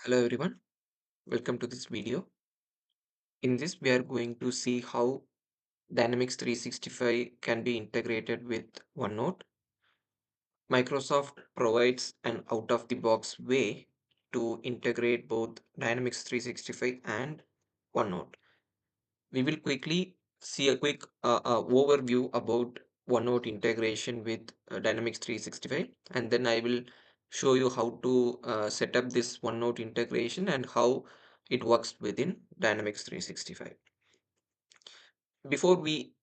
Hello everyone, welcome to this video. In this we are going to see how Dynamics 365 can be integrated with OneNote. Microsoft provides an out-of-the-box way to integrate both Dynamics 365 and OneNote. We will quickly see a quick overview about OneNote integration with Dynamics 365, and then I will show you how to set up this OneNote integration and how it works within Dynamics 365. Before we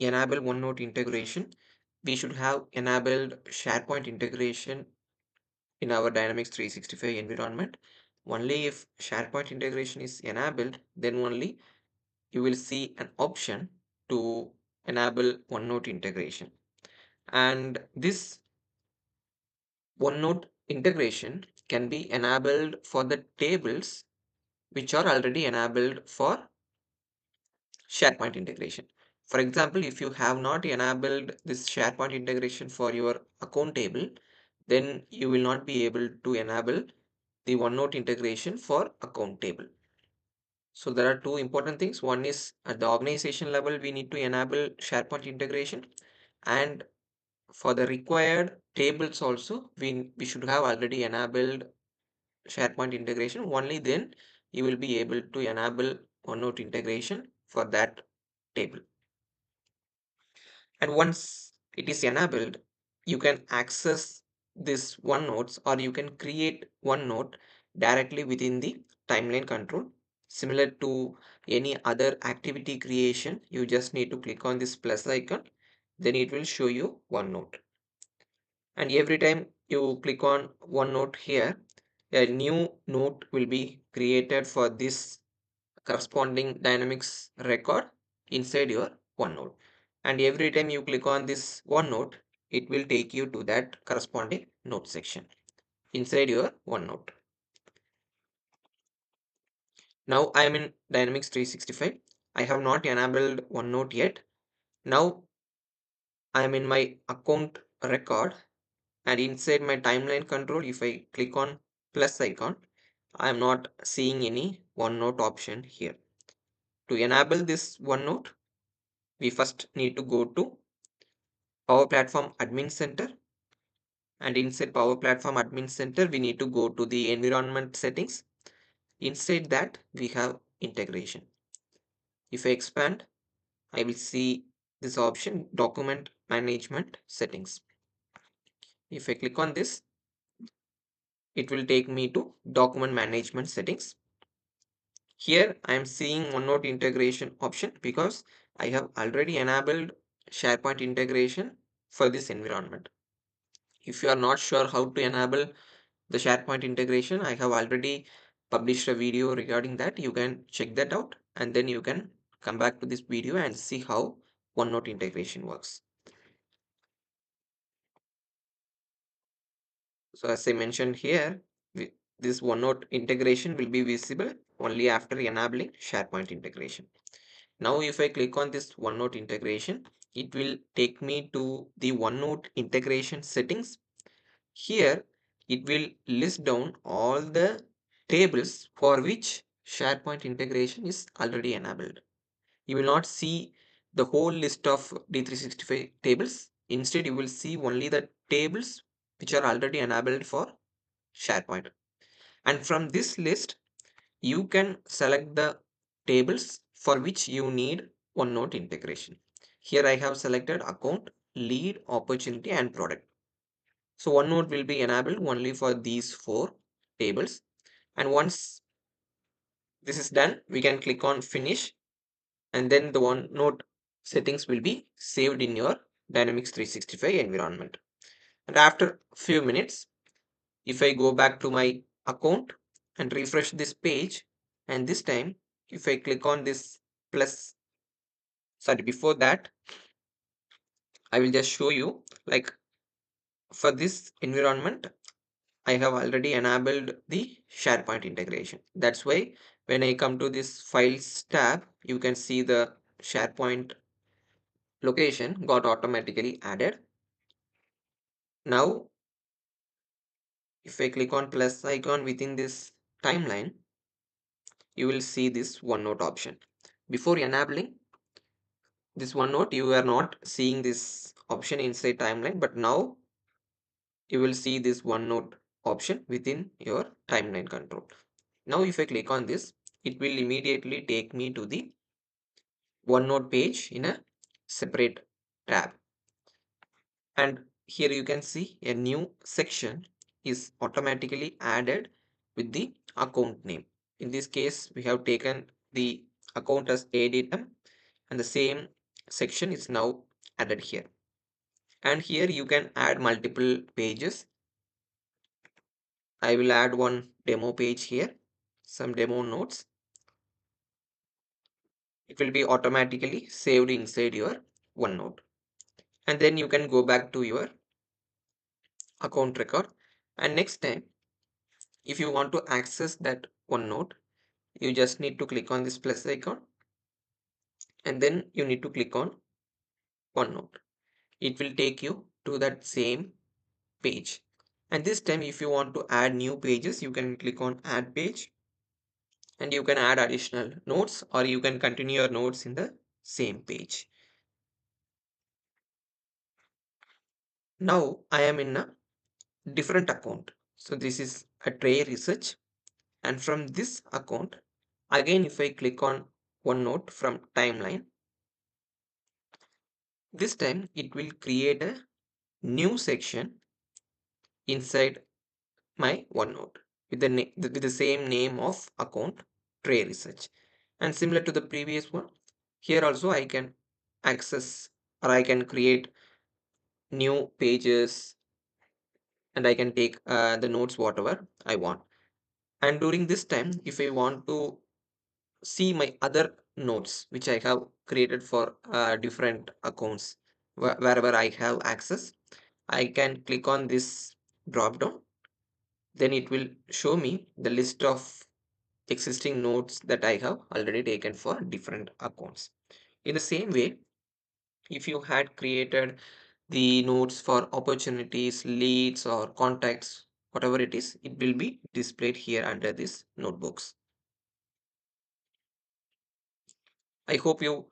enable OneNote integration, we should have enabled SharePoint integration in our Dynamics 365 environment. Only if SharePoint integration is enabled, then only you will see an option to enable OneNote integration. And this OneNote integration can be enabled for the tables which are already enabled for SharePoint integration. For example, if you have not enabled this SharePoint integration for your account table, then you will not be able to enable the OneNote integration for account table. So there are two important things. One is at the organization level, we need to enable SharePoint integration, and for the required tables also, we should have already enabled SharePoint integration. Only then you will be able to enable OneNote integration for that table. And once it is enabled, you can access this OneNotes, or you can create OneNote directly within the timeline control. Similar to any other activity creation, you just need to click on this plus icon, then it will show you OneNote. And every time you click on OneNote here, a new note will be created for this corresponding dynamics record inside your OneNote. And every time you click on this OneNote, it will take you to that corresponding note section inside your OneNote. Now I am in Dynamics 365. I have not enabled OneNote yet. Now I am in my account record, and inside my timeline control, if I click on plus icon, I am not seeing any OneNote option here. To enable this OneNote, we first need to go to Power Platform Admin Center, and inside Power Platform Admin Center we need to go to the environment settings. Inside that we have integration. If I expand, I will see this option, document management settings. If I click on this, it will take me to document management settings. Here I am seeing OneNote integration option because I have already enabled SharePoint integration for this environment. If you are not sure how to enable the SharePoint integration, I have already published a video regarding that. You can check that out, and then you can come back to this video and see how OneNote integration works. So as I mentioned here, this OneNote integration will be visible only after enabling SharePoint integration. Now if I click on this OneNote integration, it will take me to the OneNote integration settings. Here it will list down all the tables for which SharePoint integration is already enabled. You will not see the whole list of D365 tables. Instead, you will see only the tables which are already enabled for SharePoint. And from this list, you can select the tables for which you need OneNote integration. Here I have selected account, lead, opportunity, and product. So OneNote will be enabled only for these four tables. And once this is done, we can click on finish, and then the OneNote settings will be saved in your Dynamics 365 environment. And after few minutes, if I go back to my account and refresh this page, and this time if I click on this plus, sorry, before that, I will just show you, like, for this environment I have already enabled the SharePoint integration. That's why when I come to this files tab, you can see the SharePoint location got automatically added. Now, if I click on plus icon within this timeline, you will see this OneNote option. Before enabling this OneNote, you are not seeing this option inside timeline, but now you will see this OneNote option within your timeline control. Now, if I click on this, it will immediately take me to the OneNote page in a separate tab. And here you can see a new section is automatically added with the account name. In this case, we have taken the account as ADM, and the same section is now added here. And here you can add multiple pages. I will add one demo page here, some demo notes. It will be automatically saved inside your OneNote. And then you can go back to your account record. And next time, if you want to access that OneNote, you just need to click on this plus icon, and then you need to click on OneNote. It will take you to that same page. And this time, if you want to add new pages, you can click on add page, and you can add additional notes, or you can continue your notes in the same page. Now I am in a different account. So this is a tray research, and from this account, again, if I click on OneNote from timeline, this time it will create a new section inside my OneNote with the same name of account, tray research. And similar to the previous one, here also I can access, or I can create new pages, and I can take the notes whatever I want. And during this time, if I want to see my other notes which I have created for different accounts, wherever I have access, I can click on this drop down. Then it will show me the list of existing notes that I have already taken for different accounts. In the same way, if you had created the notes for opportunities, leads, or contacts, whatever it is, it will be displayed here under this notebooks. I hope you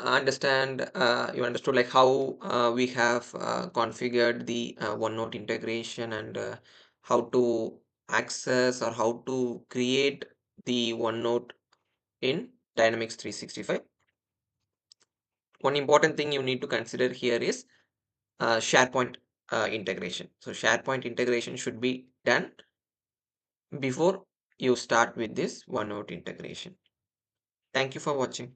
you understood like how we have configured the OneNote integration, and how to access or how to create the OneNote in Dynamics 365. One important thing you need to consider here is SharePoint integration. So SharePoint integration should be done before you start with this OneNote integration. Thank you for watching.